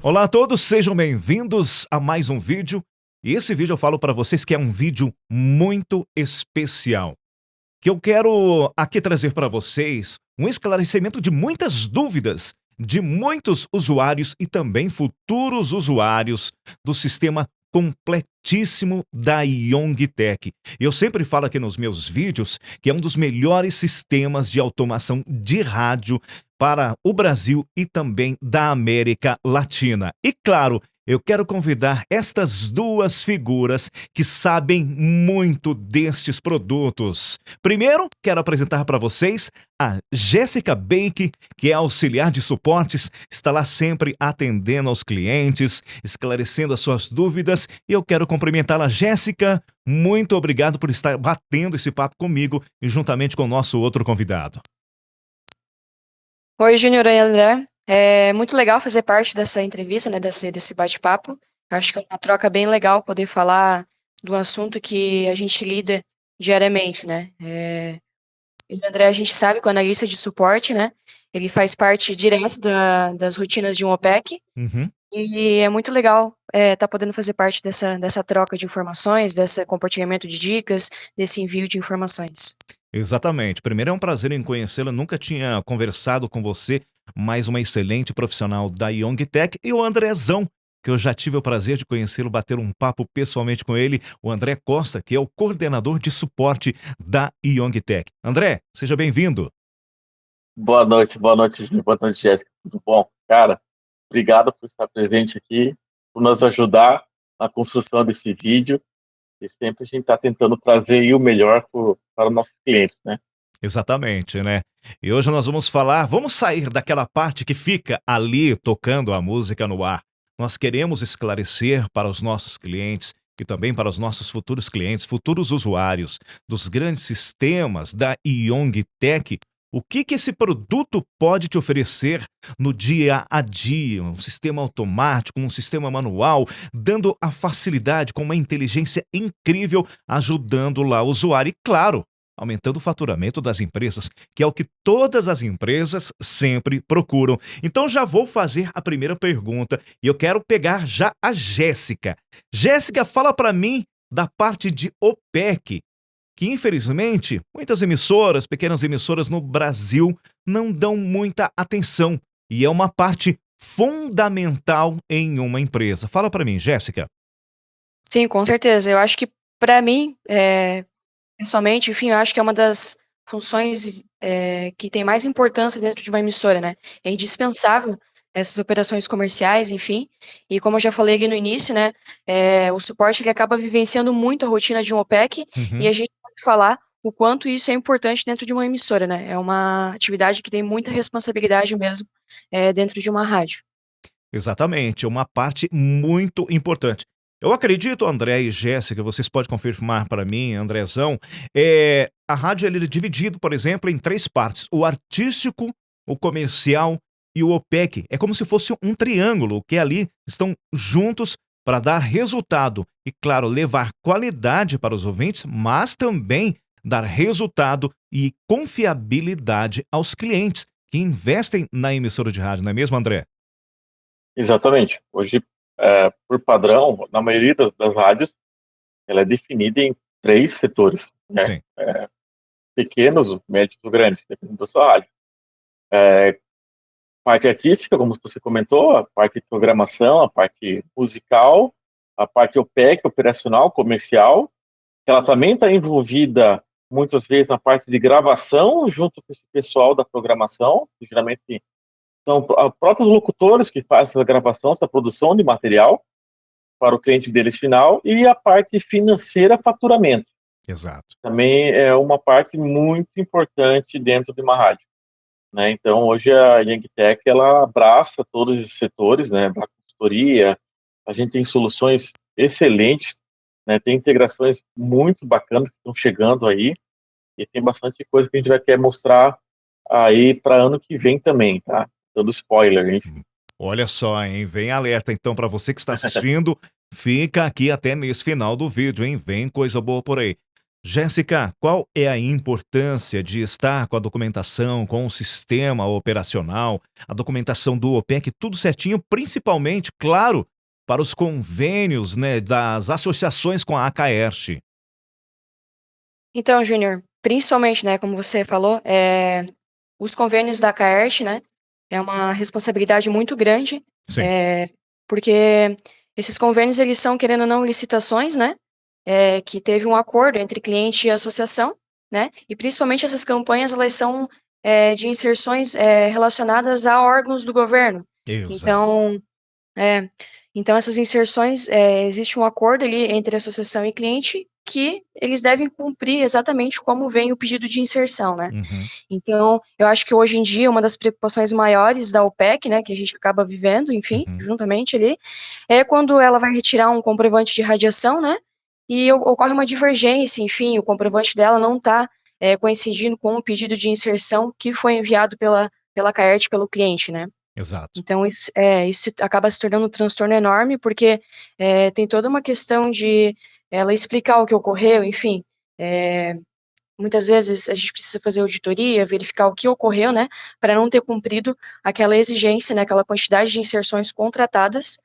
Olá a todos, sejam bem-vindos a mais um vídeo. E esse vídeo eu falo para vocês que é um vídeo muito especial, que eu quero aqui trazer para vocês um esclarecimento de muitas dúvidas de muitos usuários e também futuros usuários do sistema completíssimo da Yongtech. Eu sempre falo aqui nos meus vídeos que é um dos melhores sistemas de automação de rádio para o Brasil e também da América Latina. E claro, eu quero convidar estas duas figuras que sabem muito destes produtos. Primeiro, quero apresentar para vocês a Jéssica Bake, que é auxiliar de suportes, está lá sempre atendendo aos clientes, esclarecendo as suas dúvidas. E eu quero cumprimentá-la. Jéssica, muito obrigado por estar batendo esse papo comigo e juntamente com o nosso outro convidado. Oi, Júnior e André. É muito legal fazer parte dessa entrevista, né, desse bate-papo. Eu acho que é uma troca bem legal poder falar do assunto que a gente lida diariamente, né? Eu e o André, a gente sabe que o analista de suporte, né, ele faz parte direto das rotinas de um OPEC, Uhum. e é muito legal tá podendo fazer parte dessa troca de informações, desse compartilhamento de dicas, desse envio de informações. Exatamente. Primeiro é um prazer em conhecê-la. Nunca tinha conversado com você, mais uma excelente profissional da Yongtech. E o Andrezão, que eu já tive o prazer de conhecê-lo, bater um papo pessoalmente com ele, o André Costa, que é o coordenador de suporte da Yongtech. André, seja bem-vindo. Boa noite, Júnior. Boa noite, Jéssica. Tudo bom? Cara, obrigado por estar presente aqui, por nos ajudar na construção desse vídeo. E sempre a gente está tentando trazer aí o melhor para os nossos clientes, né? Exatamente, né? E hoje nós vamos sair daquela parte que fica ali tocando a música no ar. Nós queremos esclarecer para os nossos clientes e também para os nossos futuros clientes, futuros usuários dos grandes sistemas da Yongtech, o que esse produto pode te oferecer no dia a dia, um sistema automático, um sistema manual, dando a facilidade com uma inteligência incrível, ajudando lá o usuário e, claro, aumentando o faturamento das empresas, que é o que todas as empresas sempre procuram. Então já vou fazer a primeira pergunta e eu quero pegar já a Jéssica. Jéssica, fala para mim da parte de OPEC, que infelizmente muitas emissoras, pequenas emissoras no Brasil não dão muita atenção e é uma parte fundamental em uma empresa. Fala para mim, Jéssica. Sim, com certeza. Eu acho que, para mim, pessoalmente, enfim, eu acho que é uma das funções que tem mais importância dentro de uma emissora, né? É indispensável essas operações comerciais, enfim. E como eu já falei aqui no início, né? O suporte ele acaba vivenciando muito a rotina de um OPEC e Uhum. a gente pode falar o quanto isso é importante dentro de uma emissora, né? É uma atividade que tem muita responsabilidade mesmo dentro de uma rádio. Exatamente, é uma parte muito importante. Eu acredito, André e Jéssica, vocês podem confirmar para mim, Andrezão, a rádio ele é dividido, por exemplo, em três partes: o artístico, o comercial e o OPEC. É como se fosse um triângulo que ali estão juntos para dar resultado e, claro, levar qualidade para os ouvintes, mas também dar resultado e confiabilidade aos clientes que investem na emissora de rádio, não é mesmo, André? Exatamente. Hoje, por padrão, na maioria das rádios, ela é definida em três setores, né? Sim. Pequenos, médios ou grandes, dependendo da sua rádio. Parte artística, como você comentou, a parte de programação, a parte musical, a parte OPEC, operacional, comercial. Ela também está envolvida muitas vezes na parte de gravação, junto com esse pessoal da programação, que geralmente são próprios locutores que fazem essa gravação, essa produção de material para o cliente deles final, e a parte financeira, faturamento. Exato. Também é uma parte muito importante dentro de uma rádio, né? Então, hoje a Yongtech, ela abraça todos esses setores, né? Da consultoria, a gente tem soluções excelentes, né? Tem integrações muito bacanas que estão chegando aí, e tem bastante coisa que a gente vai querer mostrar aí para ano que vem também, tá? Dando spoiler, enfim. Olha só, hein? Vem alerta então para você que está assistindo, fica aqui até nesse final do vídeo, hein? Vem coisa boa por aí. Jéssica, qual é a importância de estar com a documentação, com o sistema operacional, a documentação do OPEC, tudo certinho, principalmente, claro, para os convênios, né, das associações com a Acaerte? Então, Júnior, principalmente, né, como você falou, os convênios da CAERT, né, é uma responsabilidade muito grande, Sim, porque esses convênios, eles são, querendo ou não, licitações, né, que teve um acordo entre cliente e associação, né, e principalmente essas campanhas, elas são de inserções relacionadas a órgãos do governo. exato. Então, é, então essas inserções, existe um acordo ali entre associação e cliente que eles devem cumprir exatamente como vem o pedido de inserção, né. Uhum, Então, eu acho que hoje em dia uma das preocupações maiores da OPEC, né, que a gente acaba vivendo, enfim, uhum. juntamente ali, é quando ela vai retirar um comprovante de radiação, né, e ocorre uma divergência, enfim, o comprovante dela não está coincidindo com o pedido de inserção que foi enviado pela CAERT, pelo cliente, né. Exato. Então isso acaba se tornando um transtorno enorme, porque tem toda uma questão de ela explicar o que ocorreu, enfim, eh, muitas vezes a gente precisa fazer auditoria, verificar o que ocorreu, né, para não ter cumprido aquela exigência, né, aquela quantidade de inserções contratadas,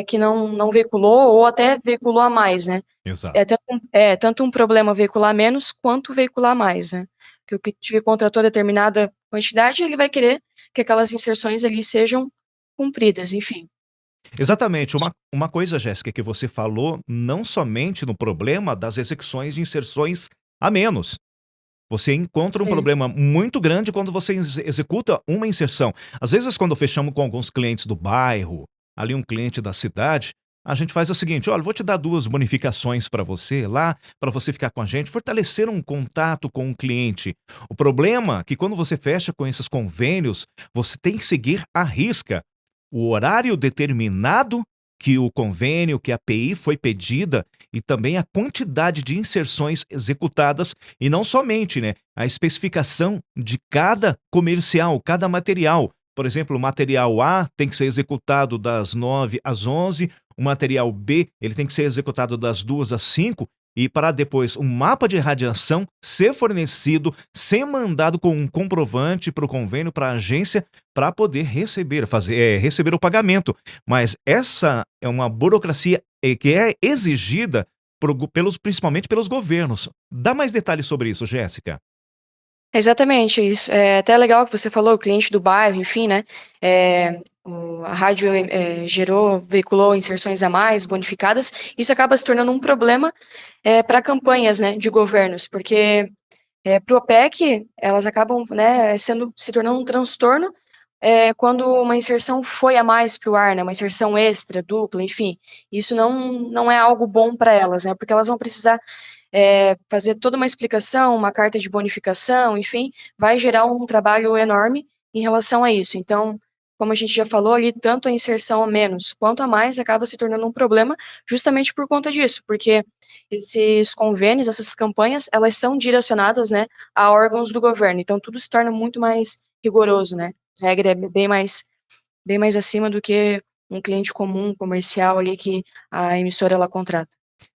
que não veiculou ou até veiculou a mais, né. Exato. Tanto um problema veicular menos, quanto veicular mais, né. Porque o que contratou determinada quantidade, ele vai querer que aquelas inserções ali sejam cumpridas, enfim. Exatamente. Uma coisa, Jéssica, que você falou, não somente no problema das execuções de inserções a menos. Você encontra um Sim. problema muito grande quando você executa uma inserção. Às vezes, quando fechamos com alguns clientes do bairro, ali um cliente da cidade, a gente faz o seguinte: olha, vou te dar 2 bonificações para você lá, para você ficar com a gente, fortalecer um contato com o cliente. O problema é que quando você fecha com esses convênios, você tem que seguir à risca o horário determinado que o convênio, que a API foi pedida e também a quantidade de inserções executadas e não somente, né, a especificação de cada comercial, cada material. Por exemplo, o material A tem que ser executado das 9 às 11, o material B, ele tem que ser executado das 2 às 5 e para depois um mapa de radiação ser fornecido, ser mandado com um comprovante para o convênio, para a agência, para poder receber o pagamento. Mas essa é uma burocracia que é exigida principalmente pelos governos. Dá mais detalhes sobre isso, Jéssica. Exatamente, isso. É até legal que você falou, o cliente do bairro, enfim, né, a rádio, veiculou inserções a mais, bonificadas, isso acaba se tornando um problema, para campanhas, né, de governos, porque, para o OPEC, elas acabam, né, se tornando um transtorno, quando uma inserção foi a mais para o ar, né, uma inserção extra, dupla, enfim, isso não é algo bom para elas, né, porque elas vão precisar fazer toda uma explicação, uma carta de bonificação, enfim, vai gerar um trabalho enorme em relação a isso. Então, como a gente já falou ali, tanto a inserção a menos quanto a mais acaba se tornando um problema justamente por conta disso, porque esses convênios, essas campanhas, elas são direcionadas, né, a órgãos do governo, então tudo se torna muito mais rigoroso, né, a regra é bem mais acima do que um cliente comum, comercial ali que a emissora ela contrata.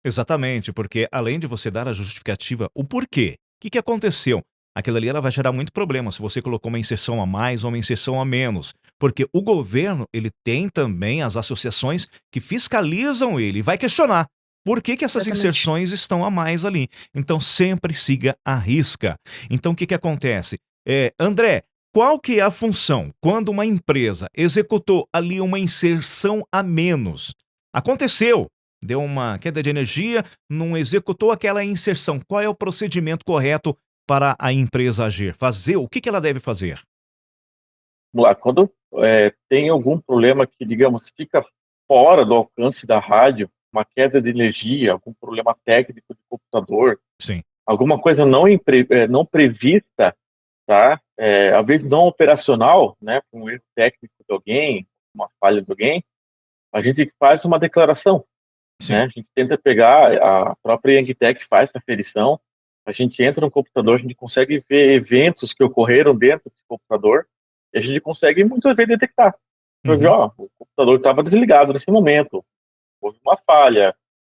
Exatamente, porque além de você dar a justificativa, o porquê, o que que aconteceu, aquilo ali ela vai gerar muito problema se você colocou uma inserção a mais ou uma inserção a menos, porque o governo, ele tem também as associações que fiscalizam ele e vai questionar por que que essas Exatamente. inserções estão a mais ali. Então sempre siga a risca. Então o que que acontece? André, qual que é a função quando uma empresa executou ali uma inserção a menos? Aconteceu, deu uma queda de energia, não executou aquela inserção. Qual é o procedimento correto para a empresa agir? Fazer o que que ela deve fazer? Vamos lá, quando tem algum problema que, digamos, fica fora do alcance da rádio, uma queda de energia, algum problema técnico de computador, Sim. alguma coisa não prevista, tá? Às vezes não operacional, né? Um erro técnico de alguém, uma falha de alguém, a gente faz uma declaração, né? Sim. A gente tenta pegar, a própria Yangtech faz essa aferição, a gente entra no computador, a gente consegue ver eventos que ocorreram dentro desse computador, e a gente consegue muitas vezes detectar. Então, Uhum. ó, o computador estava desligado nesse momento, houve uma falha,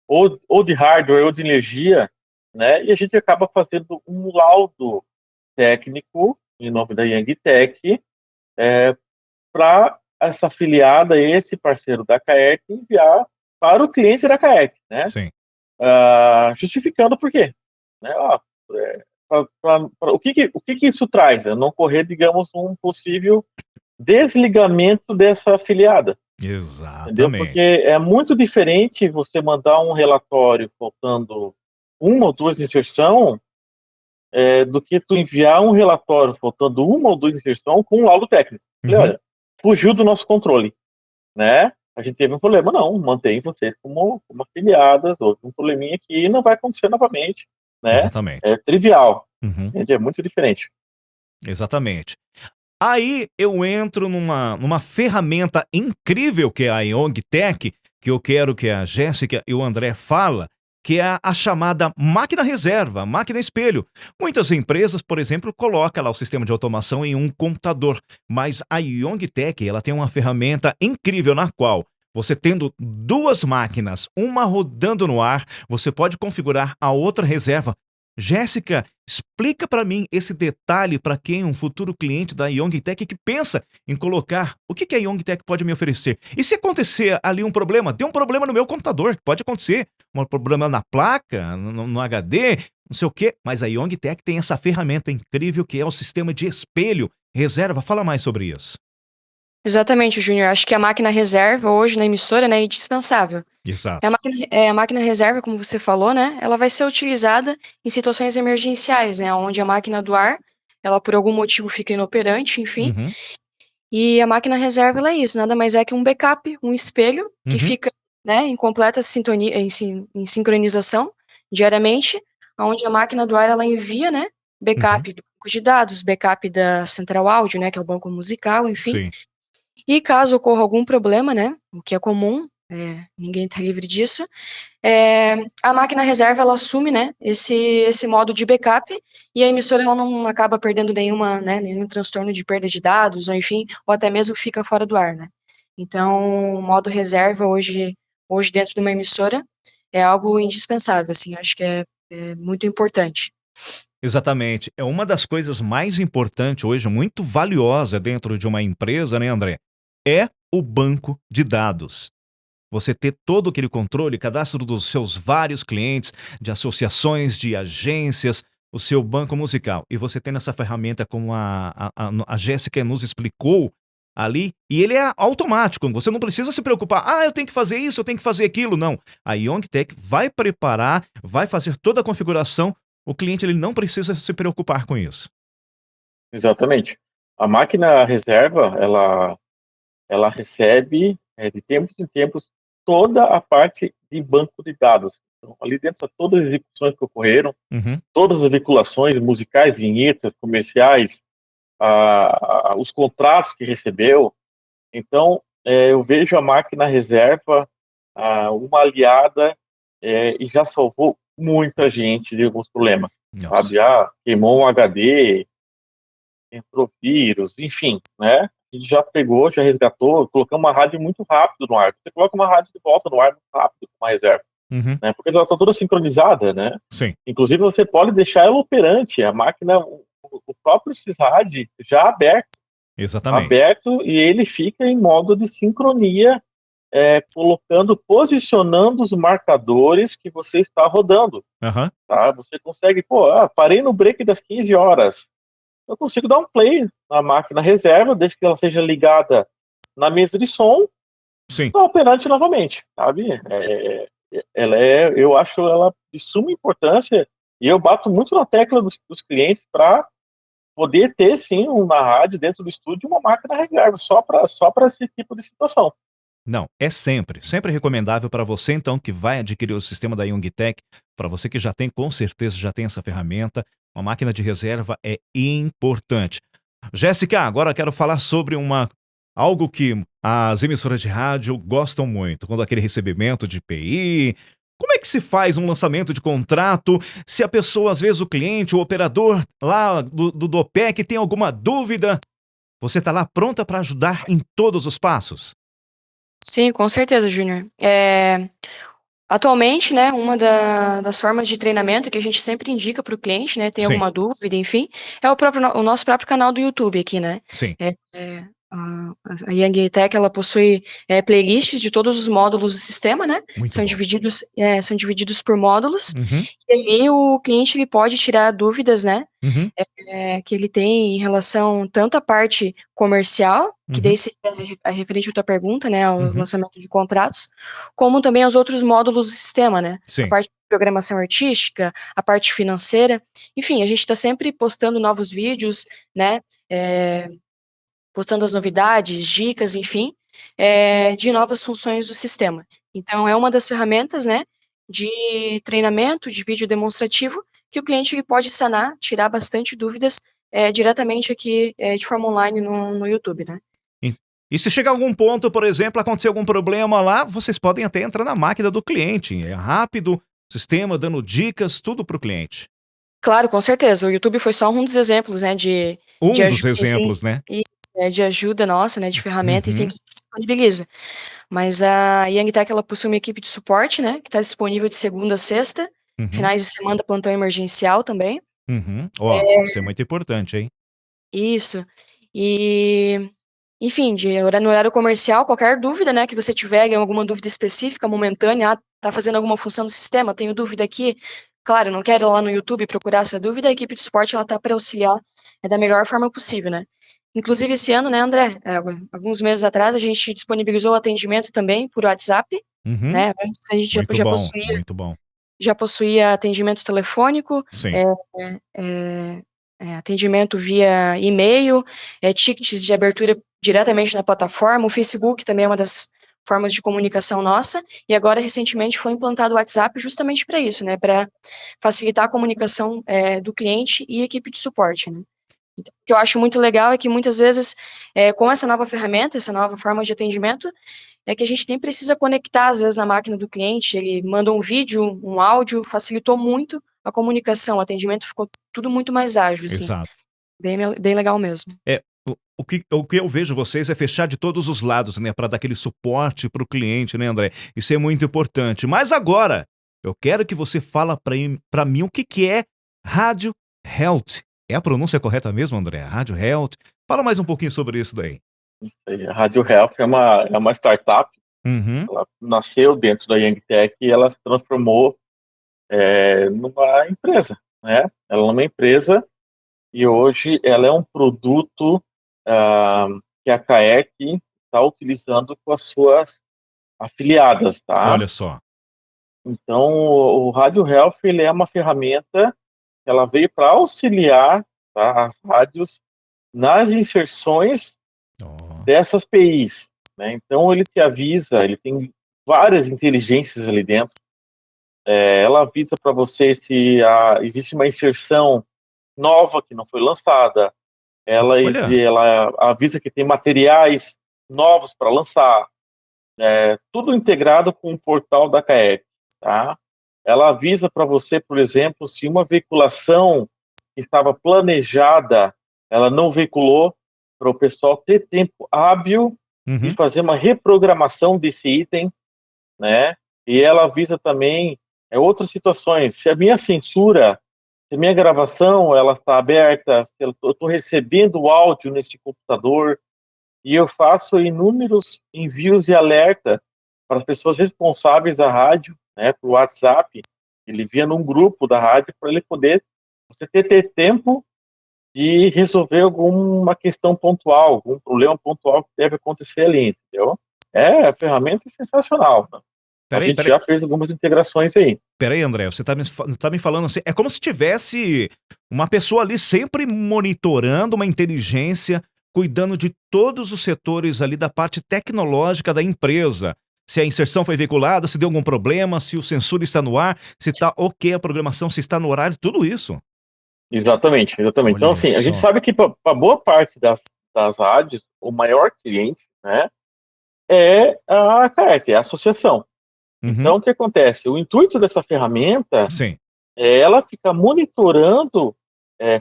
ou de hardware ou de energia, né? E a gente acaba fazendo um laudo técnico em nome da Young Tech para essa afiliada, esse parceiro da CAERT, enviar para o cliente da CAERT, né? Sim. Justificando por quê. Né? O que isso traz? Né? Não correr, digamos, um possível desligamento dessa afiliada. Entendeu? Porque Exatamente. é muito diferente você mandar um relatório faltando uma ou duas inserções do que tu enviar um relatório faltando uma ou duas inserções com um laudo técnico. Falei, Uhum. olha, fugiu do nosso controle, né? A gente teve um problema, não, mantém vocês como afiliadas, houve um probleminha aqui e não vai acontecer novamente, né? É Exatamente. trivial, Uhum. é muito diferente. Exatamente. Aí eu entro numa ferramenta incrível que é a Young Tech, que eu quero que a Jéssica e o André fala, que é a chamada máquina reserva, máquina espelho. Muitas empresas, por exemplo, colocam lá o sistema de automação em um computador, mas a Young Tech, ela tem uma ferramenta incrível na qual você tendo duas máquinas, uma rodando no ar, você pode configurar a outra reserva. Jéssica, explica para mim esse detalhe para quem um futuro cliente da Young Tech que pensa em colocar o que a Young Tech pode me oferecer. E se acontecer ali um problema, deu um problema no meu computador, pode acontecer, um problema na placa, no HD, não sei o quê, mas a Young Tech tem essa ferramenta incrível que é o sistema de espelho, reserva, fala mais sobre isso. Exatamente, Júnior. Acho que a máquina reserva hoje na emissora, né, é indispensável. Exato. A máquina reserva, como você falou, né, ela vai ser utilizada em situações emergenciais, né, onde a máquina do ar, ela por algum motivo fica inoperante, enfim. Uhum, E a máquina reserva, ela é isso, nada mais é que um backup, um espelho que uhum, fica, né, em completa sintonia, em sincronização diariamente, onde a máquina do ar ela envia, né, uhum, backup do banco de dados, backup da central áudio, né, que é o banco musical, enfim. sim. E caso ocorra algum problema, né, o que é comum, ninguém está livre disso, a máquina reserva ela assume, né, esse modo de backup e a emissora ela não acaba perdendo nenhum transtorno de perda de dados, ou enfim, ou até mesmo fica fora do ar, né. Então, o modo reserva hoje dentro de uma emissora é algo indispensável, assim, acho que é muito importante. Exatamente. É uma das coisas mais importantes hoje, muito valiosa dentro de uma empresa, né, André? É o banco de dados. Você ter todo aquele controle, cadastro dos seus vários clientes, de associações, de agências, o seu banco musical. E você tendo essa ferramenta como a Jéssica nos explicou ali, e ele é automático, você não precisa se preocupar, eu tenho que fazer isso, eu tenho que fazer aquilo, não. A Young Tech vai preparar, vai fazer toda a configuração, o cliente ele não precisa se preocupar com isso. Exatamente. A máquina reserva, ela recebe, de tempos em tempos, toda a parte de banco de dados. Então, ali dentro, todas as execuções que ocorreram, Uhum, todas as veiculações musicais, vinhetas, comerciais, os contratos que recebeu. Então, eu vejo a máquina reserva uma aliada e já salvou muita gente de alguns problemas. nossa. Sabe? Queimou um HD, entrou vírus, enfim, né? A gente já pegou, já resgatou, colocamos uma rádio muito rápido no ar. Você coloca uma rádio de volta no ar muito rápido, com uma reserva, Uhum, né? Porque ela está toda sincronizada, né? sim, Inclusive, você pode deixar ela operante, a máquina, o próprio SysRAD já exatamente. aberto, e ele fica em modo de sincronia, posicionando os marcadores que você está rodando, Aham, tá? Você consegue, parei no break das 15 horas, eu consigo dar um play na máquina reserva, desde que ela seja ligada na mesa de som, sim. tá operante novamente, sabe? Eu acho ela de suma importância, e eu bato muito na tecla dos clientes para poder ter, sim, na rádio, dentro do estúdio, uma máquina reserva, só para esse tipo de situação. Não, é sempre recomendável para você então que vai adquirir o sistema da Young Tech, para você que já tem, com certeza já tem essa ferramenta, uma máquina de reserva é importante. Jéssica, agora quero falar sobre algo que as emissoras de rádio gostam muito, quando aquele recebimento de PI. Como é que se faz um lançamento de contrato se a pessoa, às vezes o cliente, o operador lá do Dopec tem alguma dúvida? Você está lá pronta para ajudar em todos os passos? Sim, com certeza, Júnior. Atualmente, né, uma das formas de treinamento que a gente sempre indica para o cliente, né, tem Sim, alguma dúvida, enfim, é o nosso próprio canal do YouTube aqui, né? sim. A Young Tech, ela possui playlists de todos os módulos do sistema, né? Muito bom. São divididos por módulos, Uhum, e aí o cliente ele pode tirar dúvidas, né? uhum, Que ele tem em relação tanto à parte comercial, que daí uhum, é referente à tua pergunta, né, ao uhum. lançamento de contratos, como também aos outros módulos do sistema, né, a Sim. parte de programação artística, a parte financeira, enfim, a gente está sempre postando novos vídeos, né, postando as novidades, dicas, enfim, de novas funções do sistema. Então, é uma das ferramentas, né, de treinamento, de vídeo demonstrativo, que o cliente ele pode sanar, tirar bastante dúvidas diretamente aqui de forma online no YouTube, né? E e se chegar a algum ponto, por exemplo, acontecer algum problema lá, vocês podem até entrar na máquina do cliente. É rápido, sistema dando dicas, tudo para o cliente. Claro, com certeza. O YouTube foi só um dos exemplos, né, de Um dos ajuda, enfim, exemplos, né. e de ajuda nossa, né, de ferramenta, enfim, Uhum, que a gente disponibiliza. Mas a Young Tech, ela possui uma equipe de suporte, né, que está disponível de segunda a sexta, uhum, finais de semana, plantão emergencial também. uhum. Ó, isso é muito importante, hein. Isso. E, enfim, no horário comercial, qualquer dúvida, né, que você tiver, alguma dúvida específica, momentânea, tá fazendo alguma função do sistema, tenho dúvida aqui, claro, não quero ir lá no YouTube procurar essa dúvida, a equipe de suporte, ela tá para auxiliar da melhor forma possível, né. Inclusive esse ano, né, André, alguns meses atrás, a gente disponibilizou o atendimento também por WhatsApp, Uhum. né, antes a gente Muito bom, muito bom. já possuía atendimento telefônico, Sim. eh eh atendimento via e-mail, tickets de abertura diretamente na plataforma, o Facebook também é uma das formas de comunicação nossa, e agora recentemente foi implantado o WhatsApp justamente para isso, né, para facilitar a comunicação, do cliente e equipe de suporte, né. Então, o que eu acho muito legal é que muitas vezes, com essa nova ferramenta, essa nova forma de atendimento, é que a gente nem precisa conectar, às vezes, na máquina do cliente, ele manda um vídeo, um áudio, facilitou muito a comunicação, o atendimento ficou tudo muito mais ágil, assim, Exato. bem legal mesmo. É, o que eu vejo vocês é fechar de todos os lados, né, para dar aquele suporte para o cliente, né, André. Isso é muito importante. Mas agora, eu quero que você fala para mim o que que é Rádio Health. É a pronúncia correta mesmo, André? Rádio Health. Fala mais um pouquinho sobre isso daí. Isso aí. A Radio Health é uma startup, Uhum. ela nasceu dentro da Young Tech e ela se transformou numa empresa, né? Ela é uma empresa e hoje ela é um produto ah, que a CAEC está utilizando com as suas afiliadas, tá? Olha só. Então, o Radio Health ele é uma ferramenta que ela veio para auxiliar, tá, as rádios nas inserções Ó. dessas PIs, né? Então ele te avisa, ele tem várias inteligências ali dentro. Ela avisa para você se existe uma inserção nova que não foi lançada. Olha. Ela avisa que tem materiais novos para lançar. Tudo integrado com o portal da CAEC, tá? Ela avisa para você, por exemplo, se uma veiculação que estava planejada, ela não veiculou, para o pessoal ter tempo hábil de Uhum. fazer uma reprogramação desse item, né? E ela avisa também outras situações. Se a minha censura, se a minha gravação ela está aberta, se eu estou recebendo o áudio nesse computador, e eu faço inúmeros envios e alerta para as pessoas responsáveis da rádio, né, para o WhatsApp, ele via num grupo da rádio para ele poder você ter tempo de resolver alguma questão pontual, algum problema pontual que deve acontecer ali, entendeu? A ferramenta é sensacional. Né? A Peraí, gente peraí. já fez algumas integrações aí. Peraí, André, você tá me falando assim, é como se tivesse uma pessoa ali sempre monitorando, uma inteligência, cuidando de todos os setores ali da parte tecnológica da empresa. Se a inserção foi veiculada, se deu algum problema, se o sensor está no ar, se tá ok a programação, se está no horário, tudo isso. Exatamente, exatamente. Então, Olha assim, a gente só. sabe que para boa parte das rádios, o maior cliente, né, é a CAEC, é a associação. Uhum, Então, o que acontece? O intuito dessa ferramenta sim. é ela ficar monitorando,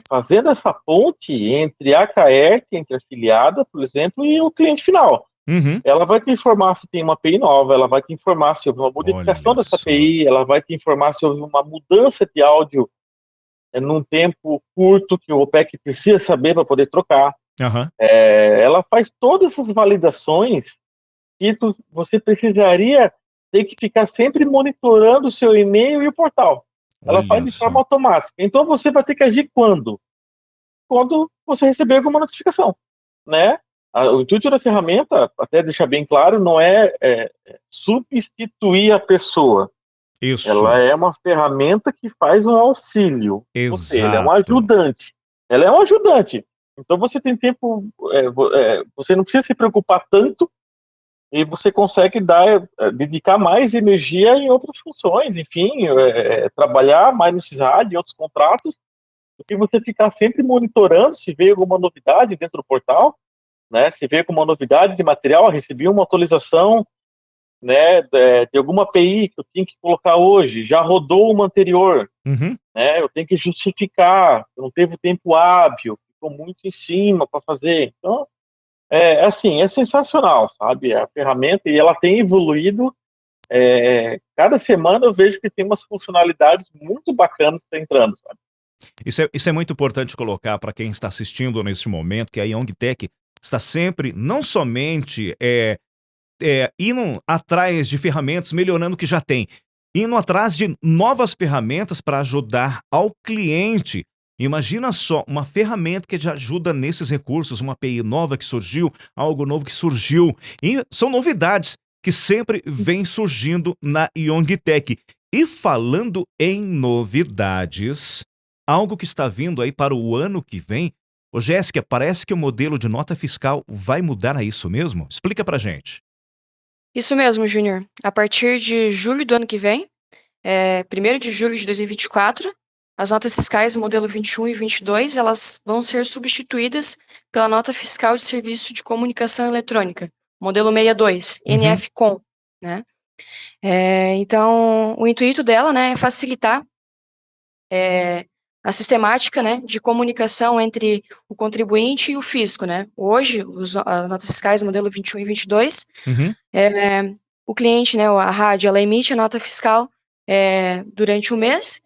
fazendo essa ponte entre a CAEC, entre a afiliada, por exemplo, e o cliente final. Uhum. ela vai te informar se tem uma API nova, ela vai te informar se houve uma modificação Olha dessa só. API, ela vai te informar se houve uma mudança de áudio num tempo curto que o OPEC precisa saber para poder trocar. Aham. Ela faz todas essas validações e você precisaria ter que ficar sempre monitorando o seu e-mail e o portal. Ela faz Olha de só. forma automática. Então você vai ter que agir quando? Quando você receber alguma notificação, né? O intuito da ferramenta, até deixar bem claro, não é substituir a pessoa. Ela Isso. é uma ferramenta que faz um auxílio. Você, ela é um Exato. ajudante. Ela é um ajudante. Então você tem tempo, você não precisa se preocupar tanto e você consegue dedicar mais energia em outras funções, enfim, trabalhar mais necessidade em outros contratos, do que você ficar sempre monitorando se veio alguma novidade dentro do portal, né? Se veio alguma novidade de material, recebi uma atualização, né, de alguma API que eu tenho que colocar hoje, já rodou uma anterior, Uhum. né? Eu tenho que justificar, não teve tempo hábil, ficou muito em cima para fazer. Então, assim, é sensacional, sabe? A ferramenta, e ela tem evoluído. Cada semana eu vejo que tem umas funcionalidades muito bacanas que estão entrando, sabe? Isso é muito importante colocar para quem está assistindo neste momento, que a Young Tech está sempre, não somente indo atrás de ferramentas, melhorando o que já tem, indo atrás de novas ferramentas para ajudar ao cliente. Imagina só, uma ferramenta que te ajuda nesses recursos, uma API nova que surgiu, algo novo que surgiu. E são novidades que sempre vêm surgindo na Young Tech. E falando em novidades, algo que está vindo aí para o ano que vem, ô Jéssica, parece que o modelo de nota fiscal vai mudar, a isso mesmo? Explica pra gente. Isso mesmo, Júnior. A partir de julho do ano que vem, 1º de julho de 2024, as notas fiscais modelo 21 e 22, elas vão ser substituídas pela nota fiscal de serviço de comunicação eletrônica, modelo 62, Uhum. NFCom, né? Então, o intuito dela, né, é facilitar a sistemática, né, de comunicação entre o contribuinte e o fisco, né? Hoje, as notas fiscais modelo 21 e 22, Uhum. o cliente, né, a rádio, ela emite a nota fiscal durante o mês,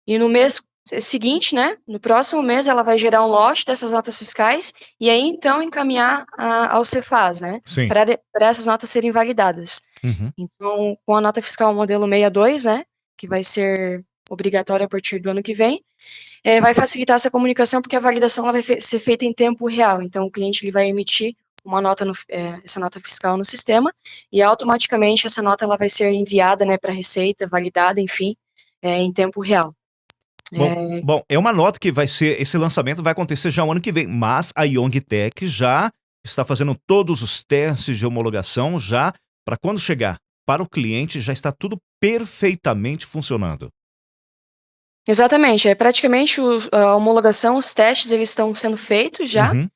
e no mês seguinte, né, no próximo mês, ela vai gerar um lote dessas notas fiscais, e aí, então, encaminhar ao Cefaz, né, Sim. para essas notas serem validadas. Uhum. Então, com a nota fiscal modelo 62, né, que vai ser obrigatória a partir do ano que vem, vai facilitar essa comunicação, porque a validação ela vai ser feita em tempo real. Então, o cliente ele vai emitir uma nota essa nota fiscal no sistema, e automaticamente essa nota ela vai ser enviada, né, para a Receita, validada, enfim, em tempo real. Bom, é uma nota que esse lançamento vai acontecer já o ano que vem, mas a Young Tech já está fazendo todos os testes de homologação já para quando chegar para o cliente já está tudo perfeitamente funcionando. Exatamente, praticamente a homologação, os testes eles estão sendo feitos já, Uhum.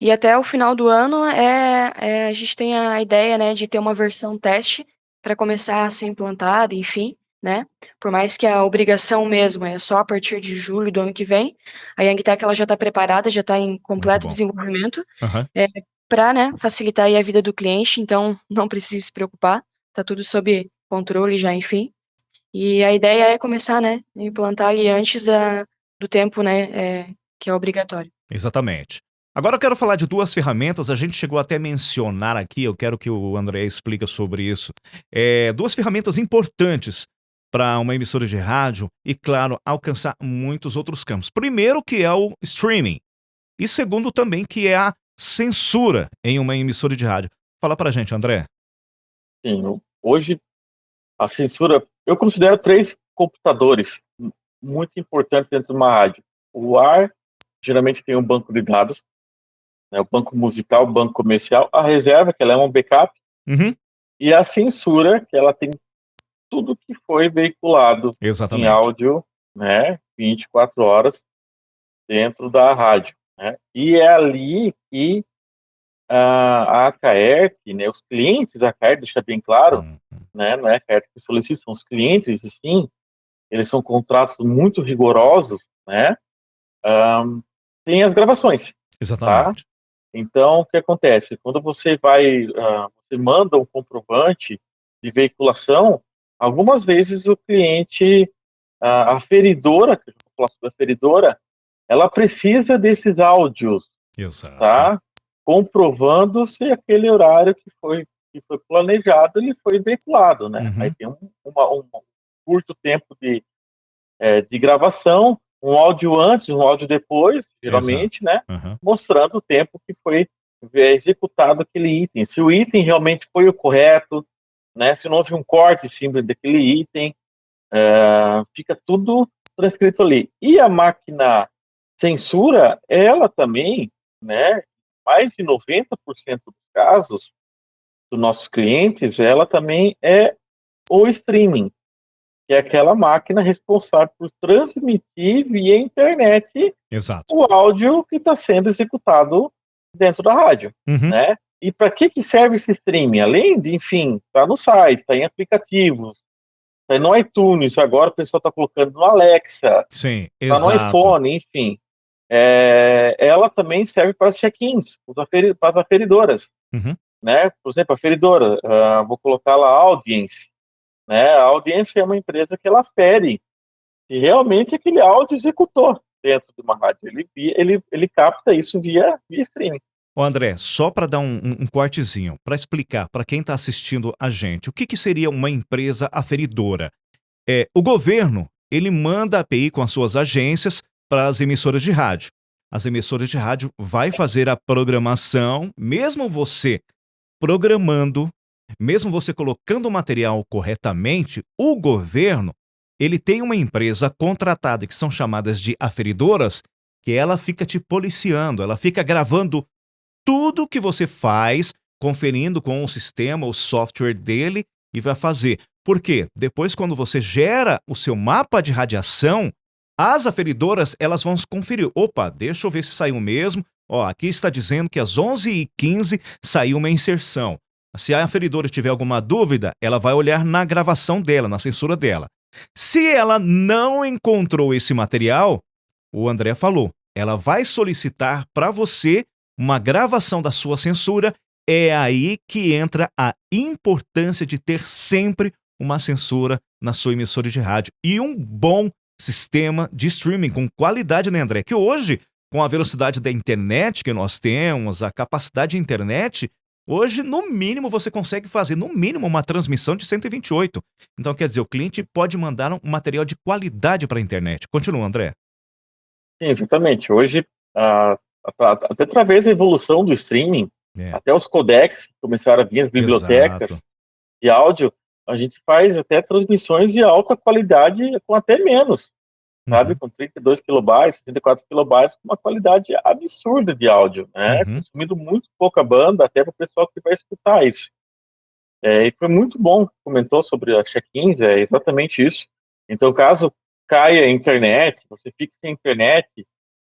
e até o final do ano a gente tem a ideia, né, de ter uma versão teste para começar a ser implantada, enfim, né? Por mais que a obrigação mesmo é só a partir de julho do ano que vem, a Young Tech ela já está preparada, já está em Muito completo bom. desenvolvimento Aham. para, né, facilitar aí a vida do cliente, então não precisa se preocupar, tá tudo sob controle já, enfim. E a ideia é começar, né, a implantar ali antes do tempo, né, que é obrigatório. Exatamente. Agora eu quero falar de 2 ferramentas, a gente chegou até a mencionar aqui, eu quero que o André explique sobre isso. 2 ferramentas importantes para uma emissora de rádio e, claro, alcançar muitos outros campos. Primeiro que é o streaming, e segundo também que é a censura em uma emissora de rádio. Fala pra gente, André. Sim, hoje a censura, eu considero 3 computadores muito importantes dentro de uma rádio. O ar, geralmente tem um banco de dados, né, o banco musical, o banco comercial, a reserva, que ela é um backup, Uhum. e a censura, que ela tem tudo que foi veiculado em Exatamente. áudio, né, 24 horas dentro da rádio, né? E é ali que a Acaert, né, os clientes da Acaert, deixa bem claro, Uhum. né, não é a Acaert que solicita, são os clientes, e sim, eles são contratos muito rigorosos, né? Tem as gravações, tá? Exatamente. Então, o que acontece? Quando você vai, você manda um comprovante de veiculação, algumas vezes o cliente, a aferidora, que eu vou falar sobre a aferidora, ela precisa desses áudios, Exato. tá? Comprovando se aquele horário que foi planejado, ele foi veiculado, né? Aí Uhum. tem um curto tempo de gravação, um áudio antes, um áudio depois, Exato. geralmente, né? Aham. Mostrando o tempo que foi executado aquele item. Se o item realmente foi o correto, né? Se não houve um corte simples daquele item, fica tudo transcrito ali. E a máquina censura, ela também, né? Mais de 90% dos casos dos nossos clientes, ela também é o streaming, que é aquela máquina responsável por transmitir via internet Exato. o áudio que está sendo executado dentro da rádio, Uhum. né? E para que serve esse streaming? Além de, enfim, tá no site, tá em aplicativos, tá no iTunes, agora o pessoal está colocando no Alexa, Sim, tá no exato. iPhone, enfim. Ela também serve para os check-ins, para as aferidoras, Uhum. né? Por exemplo, a aferidora, vou colocar lá a Audience, né? A Audience é uma empresa que ela afere se realmente aquele áudio executou dentro de uma rádio. Ele capta isso via streaming. Ô André, só para dar um cortezinho, para explicar para quem está assistindo a gente, o que que seria uma empresa aferidora? O governo, ele manda a API com as suas agências para as emissoras de rádio. As emissoras de rádio vai fazer a programação, mesmo você programando, mesmo você colocando o material corretamente, o governo, ele tem uma empresa contratada que são chamadas de aferidoras, que ela fica te policiando, ela fica gravando tudo que você faz, conferindo com o sistema, o software dele e vai fazer. Por quê? Depois, quando você gera o seu mapa de radiação, as aferidoras elas vão conferir. Opa, deixa eu ver se saiu mesmo. Ó, aqui está dizendo que às 11h15 saiu uma inserção. Se a aferidora tiver alguma dúvida, ela vai olhar na gravação dela, na censura dela. Se ela não encontrou esse material, o André falou, ela vai solicitar para você uma gravação da sua censura. É aí que entra a importância de ter sempre uma censura na sua emissora de rádio e um bom sistema de streaming com qualidade, né, André? Que hoje, com a velocidade da internet que nós temos, a capacidade de internet, hoje, no mínimo, você consegue fazer, no mínimo, uma transmissão de 128. Então, quer dizer, o cliente pode mandar um material de qualidade para a internet. Continua, André. Sim, exatamente. Hoje, até através da evolução do streaming, É, até os codecs que começaram a vir, as exato. bibliotecas de áudio, a gente faz até transmissões de alta qualidade com até menos, sabe? Uhum, Com 32 kilobytes, 64 kilobytes, com uma qualidade absurda de áudio, né? uhum. Consumindo muito pouca banda, até para o pessoal que vai escutar isso. E foi muito bom que comentou sobre as check-ins, é exatamente isso. Então, caso caia a internet, você fique sem internet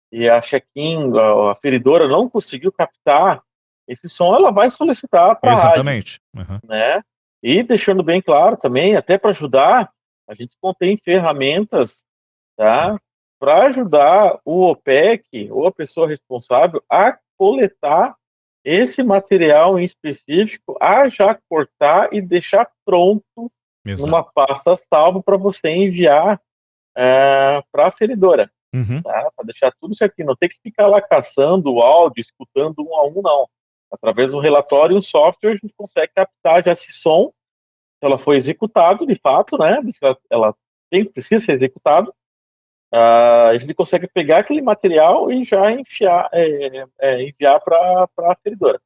e a check-in, a aferidora não conseguiu captar esse som, ela vai solicitar para a rádio, Exatamente. Aham. né? E deixando bem claro também, até para ajudar, a gente contém ferramentas, tá? Para ajudar o OPEC ou a pessoa responsável a coletar esse material em específico, a já cortar e deixar pronto Exato. numa pasta salvo para você enviar para a aferidora, Uhum. tá? Para deixar tudo certinho, não ter que ficar lá caçando o áudio, escutando um a um, não. Através do relatório e o software, a gente consegue captar já esse som, se ela foi executado de fato, né? Ela precisa ser executado. A gente consegue pegar aquele material e já enviar para a aferidora.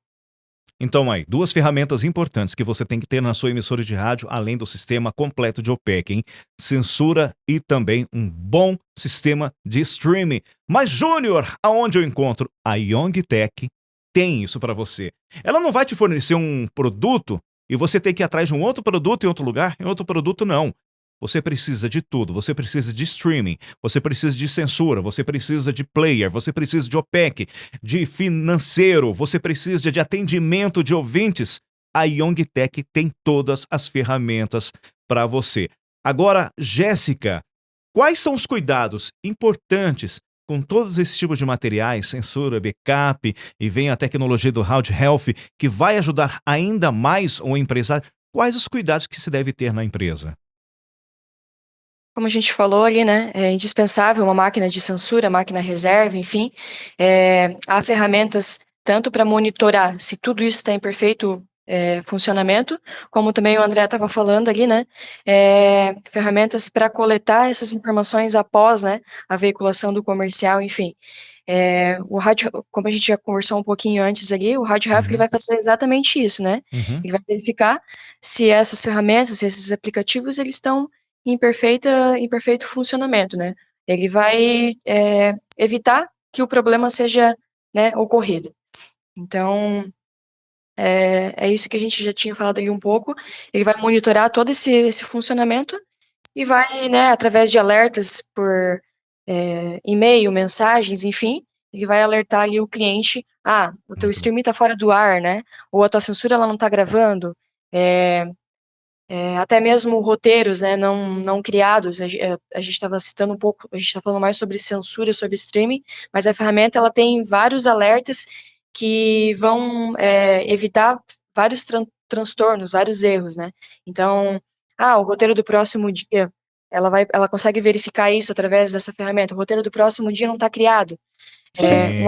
Então, aí, duas ferramentas importantes que você tem que ter na sua emissora de rádio, além do sistema completo de OPEC, hein? Censura e também um bom sistema de streaming. Mas, Júnior, aonde eu encontro? A Young Tech tem isso para você. Ela não vai te fornecer um produto e você tem que ir atrás de um outro produto em outro lugar, em outro produto não. Você precisa de tudo, você precisa de streaming, você precisa de censura, você precisa de player, você precisa de OPEC, de financeiro, você precisa de atendimento de ouvintes. A Young Tech tem todas as ferramentas para você. Agora, Jéssica, quais são os cuidados importantes com todos esses tipos de materiais, censura, backup, e vem a tecnologia do Round Health, que vai ajudar ainda mais o empresário, quais os cuidados que se deve ter na empresa? Como a gente falou ali, né, é indispensável uma máquina de censura, máquina reserva, enfim. Há ferramentas tanto para monitorar se tudo isso está em perfeito funcionamento, como também o André estava falando ali, né, ferramentas para coletar essas informações após, né, a veiculação do comercial, enfim. O rádio, como a gente já conversou um pouquinho antes ali, o Rádio Health ele vai fazer exatamente isso, né? Ele vai verificar se essas ferramentas, se esses aplicativos, eles estão em perfeito funcionamento, né? Ele vai evitar que o problema seja, né, ocorrido. Então, é isso que a gente já tinha falado aí um pouco. Ele vai monitorar todo esse funcionamento e vai, né, através de alertas por e-mail, mensagens, enfim, ele vai alertar ali o cliente, o teu streaming está fora do ar, né? Ou a tua censura ela não está gravando. Até mesmo roteiros, né, não criados. A gente estava citando um pouco, a gente está falando mais sobre censura, sobre streaming, mas a ferramenta ela tem vários alertas que vão evitar vários transtornos, vários erros, né? Então, o roteiro do próximo dia, ela consegue verificar isso através dessa ferramenta. O roteiro do próximo dia não está criado. Sim.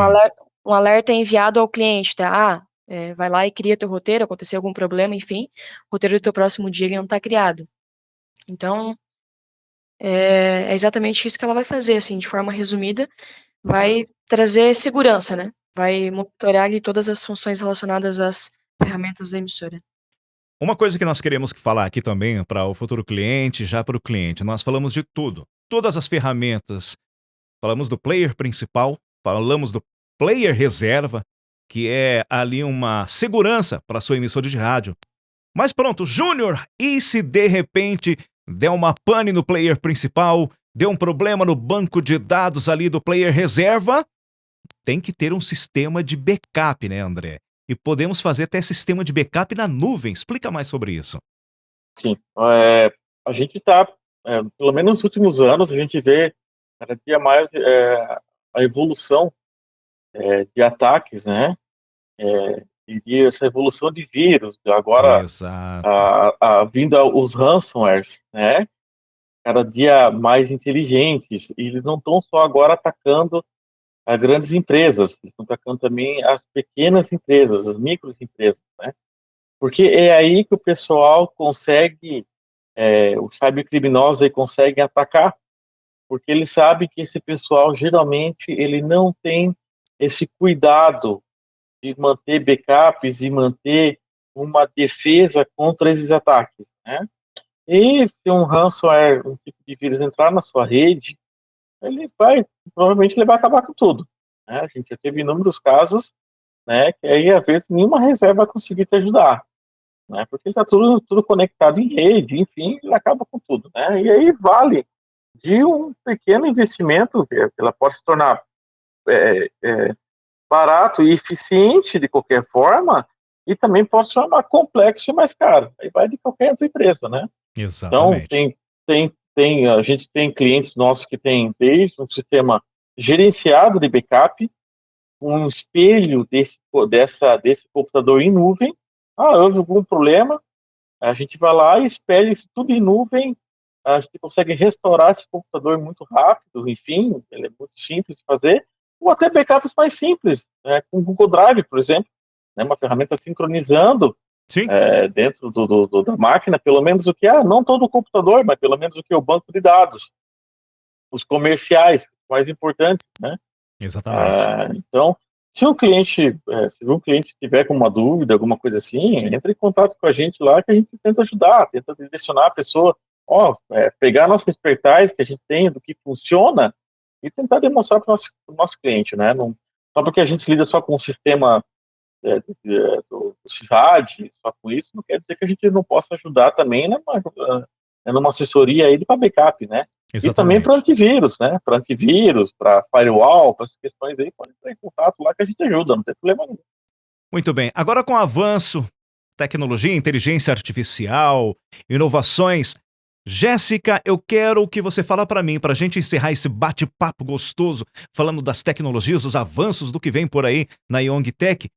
Um alerta é enviado ao cliente, tá? Vai lá e cria teu roteiro, aconteceu algum problema, enfim, o roteiro do teu próximo dia ele não está criado. Então, é exatamente isso que ela vai fazer, assim, de forma resumida, vai trazer segurança, né? Vai monitorar ali todas as funções relacionadas às ferramentas da emissora. Uma coisa que nós queremos falar aqui também para o futuro cliente, já para o cliente, nós falamos de tudo, todas as ferramentas, falamos do player principal, falamos do player reserva, que é ali uma segurança para sua emissora de rádio. Mas pronto, Júnior, e se de repente der uma pane no player principal, deu um problema no banco de dados ali do player reserva, tem que ter um sistema de backup, né, André? E podemos fazer até sistema de backup na nuvem. Explica mais sobre isso. Sim, a gente está, pelo menos nos últimos anos, a gente vê cada dia mais a evolução de ataques, né? E essa evolução de vírus. Agora, Exato. a vinda os ransomwares, né? Cada dia mais inteligentes. E eles não estão só agora atacando as grandes empresas, eles estão atacando também as pequenas empresas, as microempresas, né? Porque é aí que o pessoal consegue, os cybercriminosos aí conseguem atacar, porque eles sabem que esse pessoal geralmente ele não tem esse cuidado de manter backups e manter uma defesa contra esses ataques, né? E se um ransomware, um tipo de vírus entrar na sua rede, provavelmente ele vai acabar com tudo, né? A gente já teve inúmeros casos, né, que aí às vezes nenhuma reserva vai conseguir te ajudar, né? Porque está tudo conectado em rede, enfim, ele acaba com tudo, né? E aí vale de um pequeno investimento, que ela pode se tornar barato e eficiente de qualquer forma, e também pode se tornar complexo e mais caro. Aí vai de qualquer outra empresa, né? Então, Exatamente. a gente tem clientes nossos que têm desde um sistema gerenciado de backup, um espelho desse computador em nuvem. Houve algum problema, a gente vai lá e espelha isso tudo em nuvem, a gente consegue restaurar esse computador muito rápido, enfim, ele é muito simples de fazer, ou até backups mais simples, né, com o Google Drive, por exemplo, né, uma ferramenta sincronizando Sim, dentro da máquina, pelo menos não todo o computador, mas pelo menos o banco de dados, os comerciais, mais importantes, né? exatamente. Então, se um cliente tiver com uma dúvida, alguma coisa assim, entre em contato com a gente lá que a gente tenta ajudar, tenta direcionar a pessoa, pegar nossas expertise que a gente tem do que funciona e tentar demonstrar para o nosso cliente, né? Não, só porque a gente lida só com o sistema do CISAD, só com isso, não quer dizer que a gente não possa ajudar também numa assessoria aí para backup, né? E também para Exatamente. antivírus, né? Para antivírus, para firewall, para essas questões aí, pode entrar em contato lá que a gente ajuda, não tem problema nenhum. Muito bem. Agora com o avanço, tecnologia, inteligência artificial, inovações, Jéssica, eu quero que você fale para mim, para a gente encerrar esse bate-papo gostoso, falando das tecnologias, dos avanços do que vem por aí na Young Tech.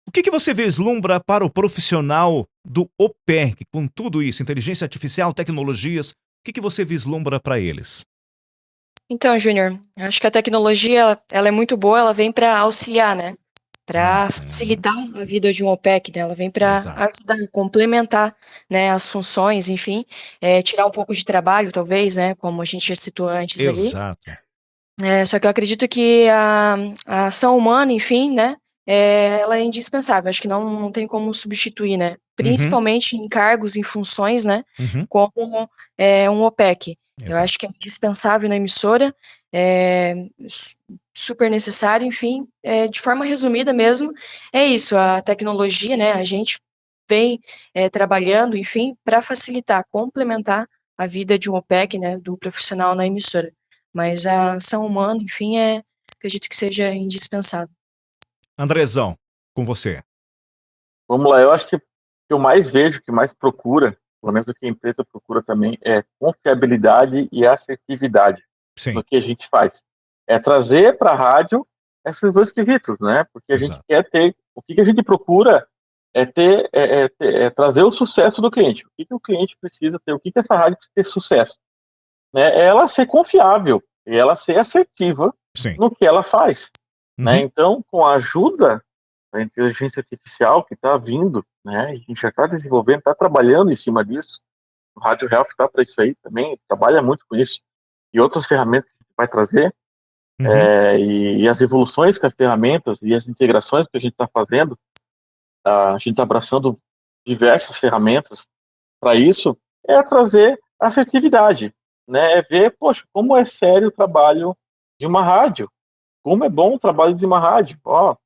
O que você vislumbra para o profissional do OPEC, com tudo isso, inteligência artificial, tecnologias, o que você vislumbra para eles? Então, Júnior, acho que a tecnologia, ela é muito boa, ela vem para auxiliar, né? Para facilitar a vida de um OPEC, né? Ela vem para Exato. ajudar, complementar, né, as funções, enfim, tirar um pouco de trabalho, talvez, né? Como a gente já citou antes ali. Exato. Só que eu acredito que a ação humana, enfim, né? Ela é indispensável. Acho que não tem como substituir, né? Principalmente em cargos, em funções, né? Uhum. Como um OPEC. Eu Exato. acho que é indispensável na emissora, é super necessário, enfim, de forma resumida mesmo, é isso, a tecnologia, né, a gente vem trabalhando, enfim, para facilitar, complementar a vida de um OPEC, né, do profissional na emissora, mas a ação humana, enfim, acredito que seja indispensável. Andrezão, com você. Vamos lá, eu acho que o que eu mais vejo, que mais procura, pelo menos o que a empresa procura também, é confiabilidade e assertividade Sim, no que a gente faz. É trazer para a rádio esses dois quesitos, né? Porque a gente exato. quer ter, o que a gente procura é trazer o sucesso do cliente. O que o cliente precisa ter, o que essa rádio precisa ter sucesso, né? É ela ser confiável, e ela ser assertiva Sim. no que ela faz, né? Uhum. Então, com a ajuda da inteligência artificial que está vindo, né? A gente já está desenvolvendo, está trabalhando em cima disso. O Rádio Health está para isso aí também, trabalha muito com isso. E outras ferramentas que a gente vai trazer, Uhum. e as evoluções com as ferramentas e as integrações que a gente está fazendo, a gente está abraçando diversas ferramentas para isso, é trazer assertividade, né? É ver, poxa, como é sério o trabalho de uma rádio, como é bom o trabalho de uma rádio. Ó,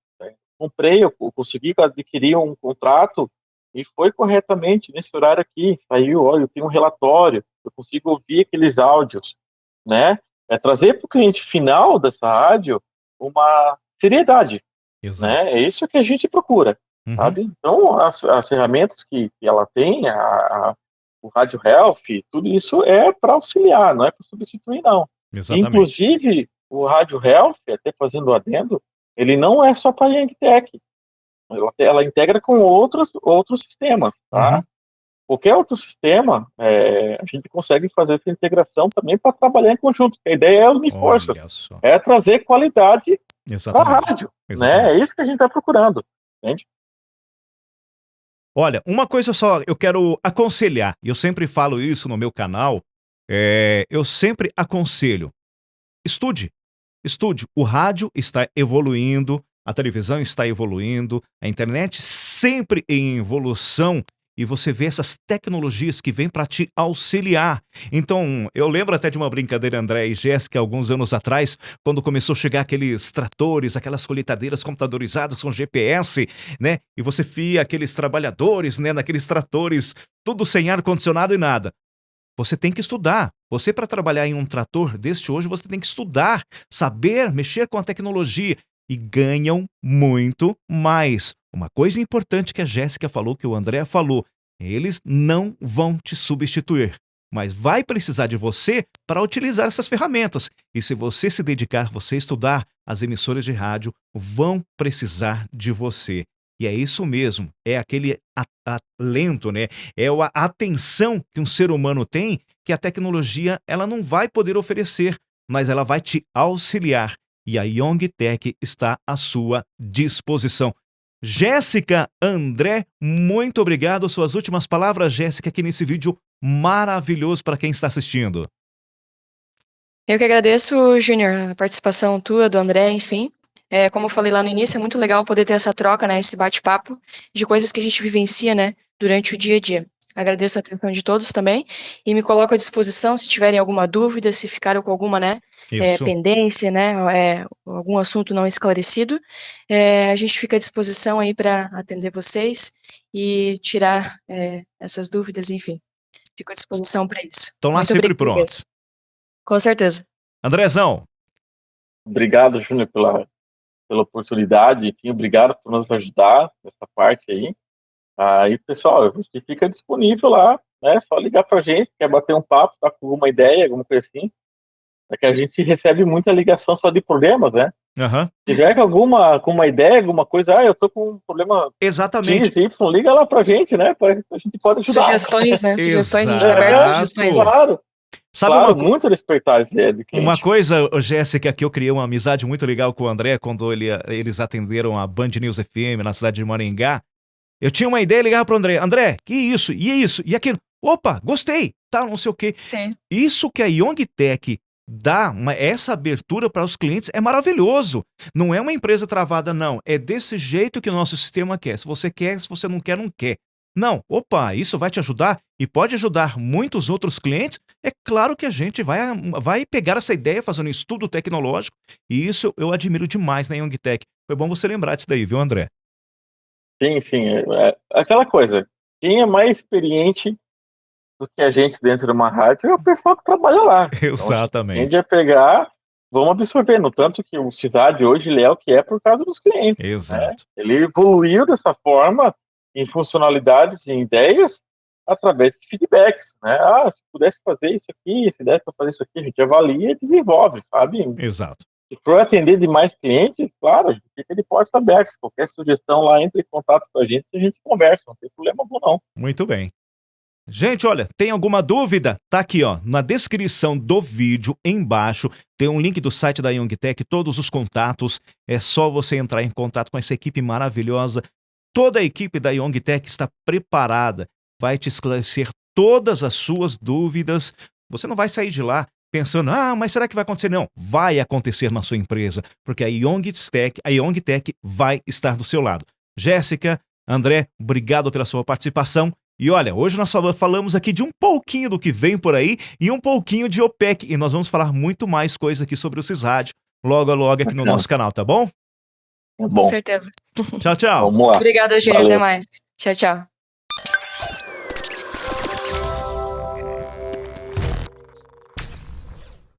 comprei, eu consegui adquirir um contrato e foi corretamente nesse horário aqui, saiu, olha, eu tenho um relatório, eu consigo ouvir aqueles áudios, né? É trazer para o cliente final dessa rádio uma seriedade, Exato. né? É isso que a gente procura, Uhum. sabe? Então, as ferramentas que ela tem, o Rádio Health, tudo isso é para auxiliar, não é para substituir, não. Exatamente. Inclusive, o Rádio Health, até fazendo o adendo, ele não é só para a Young Tech. Ela integra com outros sistemas, tá? Uhum. Qualquer outro sistema, a gente consegue fazer essa integração também para trabalhar em conjunto. A ideia é unir forças, Olha só. é trazer qualidade para a Exatamente. rádio, né? Exatamente. É isso que a gente está procurando, entende? Olha, uma coisa só eu quero aconselhar, e eu sempre falo isso no meu canal, eu sempre aconselho: estude, estude. O rádio está evoluindo, a televisão está evoluindo, a internet sempre em evolução, e você vê essas tecnologias que vêm para te auxiliar. Então, eu lembro até de uma brincadeira, André e Jéssica, alguns anos atrás, quando começou a chegar aqueles tratores, aquelas colheitadeiras computadorizadas com GPS, né? E você via aqueles trabalhadores, né, naqueles tratores, tudo sem ar-condicionado e nada. Você tem que estudar. Você, para trabalhar em um trator deste hoje, você tem que estudar, saber mexer com a tecnologia e ganham muito mais. Uma coisa importante que a Jéssica falou, que o André falou, eles não vão te substituir, mas vai precisar de você para utilizar essas ferramentas. E se você se dedicar, você estudar, as emissoras de rádio vão precisar de você. E é isso mesmo, é aquele talento, né? É a atenção que um ser humano tem que a tecnologia ela não vai poder oferecer, mas ela vai te auxiliar. E a Young Tech está à sua disposição. Jéssica, André, muito obrigado. Suas últimas palavras, Jéssica, aqui nesse vídeo maravilhoso para quem está assistindo. Eu que agradeço, Júnior, a participação tua, do André, enfim. Como eu falei lá no início, é muito legal poder ter essa troca, né, esse bate-papo de coisas que a gente vivencia, né, durante o dia a dia. Agradeço a atenção de todos também e me coloco à disposição se tiverem alguma dúvida, se ficaram com alguma, né, Isso. pendência, né, algum assunto não esclarecido, a gente fica à disposição aí para atender vocês e tirar essas dúvidas, enfim. Fico à disposição para isso. Estão lá Muito sempre obrigada mesmo. prontos. Com certeza. Andrezão, Obrigado, Júnior, pela oportunidade, enfim, obrigado por nos ajudar nessa parte aí. Aí, pessoal, a gente fica disponível lá né? É só ligar pra gente, quer bater um papo, tá com alguma ideia, alguma coisa assim. É que a gente recebe muita ligação só de problemas, né? Aham. Se tiver com alguma ideia, alguma coisa, eu tô com um problema Exatamente. X, Y, liga lá pra gente, né? A gente pode ajudar. Sugestões, né? Sugestões, a gente tá aberto a Exato. sugestões. Claro, Sabe claro, muito respeitar essa ideia do cliente. uma coisa, ô, Jéssica, que eu criei uma amizade muito legal com o André quando eles atenderam a Band News FM na cidade de Maringá. Eu tinha uma ideia, ligava pro André. André, que isso? E isso? E aquilo? Opa, gostei. Tá, não sei o quê. Sim. Isso que a Youngtech dá, essa abertura para os clientes é maravilhoso. Não é uma empresa travada, não. É desse jeito que o nosso sistema quer. Se você quer, se você não quer, não quer. Não, opa, isso vai te ajudar e pode ajudar muitos outros clientes. É claro que a gente vai pegar essa ideia fazendo um estudo tecnológico e isso eu admiro demais na Youngtech. Foi bom você lembrar disso daí, viu, André? Sim, é aquela coisa. Quem é mais experiente do que a gente dentro de uma rádio é o pessoal que trabalha lá. Exatamente. Então, a gente vai pegar, vamos absorver. No tanto que o Cidade hoje ele é o que é por causa dos clientes. Exato. Né? Ele evoluiu dessa forma em funcionalidades e ideias através de feedbacks. Né? Se pudesse fazer isso aqui, se desse para fazer isso aqui, a gente avalia e desenvolve, sabe? Exato. Se for atender demais clientes, claro, fica de portas abertas. Qualquer sugestão lá, entre em contato com a gente e a gente conversa. Não tem problema algum, não. Muito bem. Gente, olha, tem alguma dúvida? Tá aqui, ó, na descrição do vídeo, embaixo, tem um link do site da Youngtech, todos os contatos. É só você entrar em contato com essa equipe maravilhosa. Toda a equipe da Youngtech está preparada, vai te esclarecer todas as suas dúvidas. Você não vai sair de lá pensando, mas será que vai acontecer? Não, vai acontecer na sua empresa, porque a Youngtech vai estar do seu lado. Jéssica, André, obrigado pela sua participação. E olha, hoje nós só falamos aqui de um pouquinho do que vem por aí e um pouquinho de OPEC. E nós vamos falar muito mais coisa aqui sobre o Cisrádio logo aqui no nosso canal, tá bom? É bom. Com certeza. Tchau, tchau. Vamos lá. Obrigada, Júnior. Valeu. Até mais. Tchau, tchau.